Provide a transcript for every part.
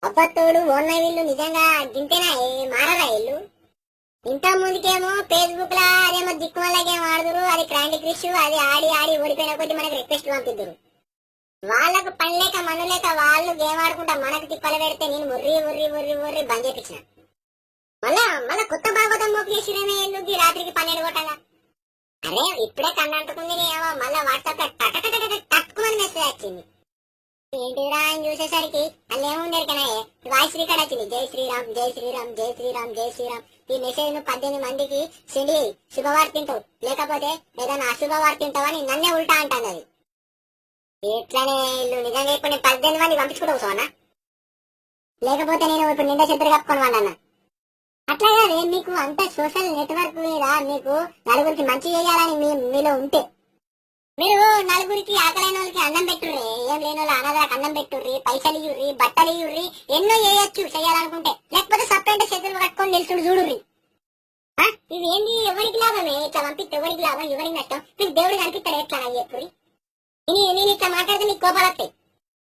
అబ్బతోడు ఓన్న వీళ్ళు నిజంగా గింతేనా మారరా వీళ్ళు. ఇంత ముందుకేమో ఫేస్బుక్ లా అదేమో దిక్కుమల్ల గేమ్ ఆడుదురు, అది క్రాండీ క్రిష్, అది ఆడి ఆడి ఓడిపోయిన కొద్ది మనకి రిక్వెస్ట్ పంపిద్దరు. వాళ్ళకు పని లేక మను లేక వాళ్ళు గేమ్ ఆడుకుంటా మనకు తిప్పలు పెడితే నేను ఉర్రి ఉర్రి ఉర్రి ఉర్రి బంద్ చేపించిన. మళ్ళా మళ్ళా కొత్త భాగవతం మోపు చేసిరేమే ఎందుకు రాత్రికి 12 కొట్టగా. అరే ఇప్పుడే కన్నంటుకుంది నేమో మళ్ళా వాట్సాప్ లో తక్కువని మెసేజ్ వచ్చింది. ఏంటిరా అని చూసేసరికి వాళ్ళు ఏముండేది కదా వాయిస్ రికార్డ్ వచ్చింది. జై శ్రీరామ్ జై శ్రీరామ్ జై శ్రీరామ్ జై శ్రీరామ్. ఈ మెసేజ్ ను 18 మందికి సెండ్ చేయి, శుభవార్త తింటావు, లేకపోతే ఏదైనా అశుభవార్త తింటావని నన్నే ఉల్టా అంటాను. అది ఎట్లనే ఇల్లు నిజంగా ఇప్పుడు నేను 18 మంది పంపించుకుంటావు సోనా, లేకపోతే నేను ఇప్పుడు నిండా చెద్దరు కప్పుకొని వాళ్ళన్నా. అట్లా కాదు, మీకు అంత సోషల్ నెట్వర్క్ మీద మీకు నలుగురికి మంచి చేయాలని మీలో ఉంటే మీరు నలుగురికి ఆకలైన వాళ్ళకి అన్నం పెట్టుర్రి, ఏం లేని వాళ్ళు అనాథలకు అన్నం పెట్టుర్రి, పైసలు ఇవ్వర్రి, బట్టలు ఇవ్వర్రి, ఎన్నో చేయొచ్చు చేయాలనుకుంటే. లేకపోతే సపరేట్ చేతులు కట్టుకొని నిలుచుడు చూడుర్రి. ఇది ఏంది ఎవరికి లాభమే? ఇట్లా పంపిస్తే ఎవరికి లాభం ఎవరికి నష్టం? మీకు దేవుడు కనిపిస్తాడు ఎట్లా అని చెప్పుర్రి. నేను ఇట్లా మాట్లాడితే మీకు కోపాలు వస్తాయి.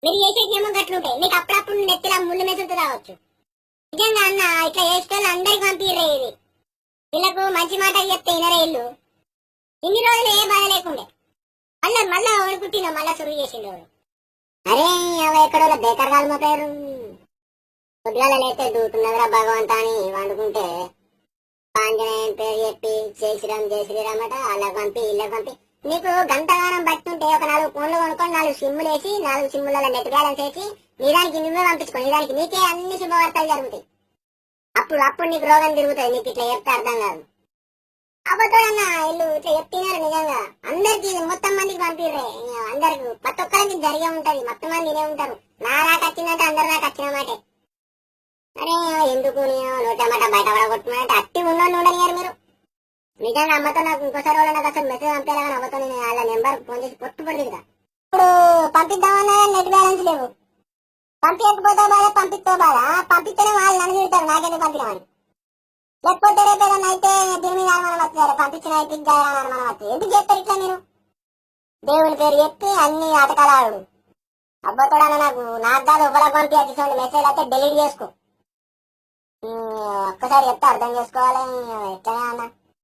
మీరు చేసేది ఏమో గట్లుంటాయి. మీకు అప్పుడప్పుడు నెత్తిలా ముళ్ళు మెసులుతూ రావచ్చు. నిజంగా అన్న ఇట్లా చేసేటోళ్ళు అందరికి పంపిర్రే. ఇది వీళ్ళకు మంచి మాట చెప్తే వినరే ఇల్లు. ఇన్ని రోజులు ఏ బాధ లేకుండే మళ్ళా ఎవరు పుట్టిన మళ్ళా సురువు చేసిండు ఎవరు. అరే అవ ఎక్కడో బేకర్ కాదు మా పేరు. పొద్దుగాల లేస్తే దూతున్నదిరా భగవంతా అని వండుకుంటే ఆంజనేయం పేరు చెప్పి జై శ్రీరామ్ జై శ్రీరామ్ అట వాళ్ళకి పంపి ఇళ్ళకి పంపి. నీకు గంటగానం బట్టుంటే ఒక 4 ఫోన్లు కొనుక్కొని 4 సిమ్ములు వేసి 4 సిమ్ములలో నెట్ బ్యాలెన్స్ వేసి నిజానికి నువ్వే పంపించుకో. నిజానికి నీకే అన్ని శుభవార్తలు జరుగుతాయి. అప్పుడు నీకు రోగం తిరుగుతుంది. నీకు ఇట్లా చెప్తే అర్థం కాదు. అబద్ధమన్నా ఇల్లు ఇట్లా చెప్తున్నారు. నిజంగా అందరికి మొత్తం మందికి పంపిర్రే. అందరికి ప్రతి ఒక్కరికి జరిగే ఉంటది. మొత్తం మంది వినే ఉంటారు. నాకు వచ్చిందంటే అందరు నాకు వచ్చిన మాటే. అరే ఎందుకు నోటమాట బయట పడగొట్టుకున్నట్టు అట్టి ఉన్నోళ్ళు ఉండనియారు మీరు. నిజంగా అమ్మతో నాకు ఇంకోసారి వాళ్ళు నాకు అసలు మెసేజ్ పంపేలా కానీ అమ్మతో నేను వాళ్ళ నెంబర్ ఫోన్ చేసి పడుతుంది కదా. ఇప్పుడు పంపిద్దామన్నా నెట్ బ్యాలెన్స్ లేవు. పంపించకపోతే బాధ, పంపిస్తే బాధ. పంపిస్తేనే వాళ్ళు నన్ను తిడతారు నాకెందుకు పంపినామని. లేకపోతే రేపు ఏదైనా అయితే దీని మీద అనుమానం వస్తారు. పంపించిన అయితే అనుమానం వస్తుంది. ఎందుకు చేస్తారు ఇట్లా మీరు? దేవుని పేరు చెప్పి అన్ని ఆటకాలు అబ్బతోడా నాకు కాదు ఒకరికి పంపించాల్సి మెసేజ్ అయితే డెలీట్ చేసుకో. ఒక్కసారి చెప్తే అర్థం చేసుకోవాలి. ఎట్లా అన్నా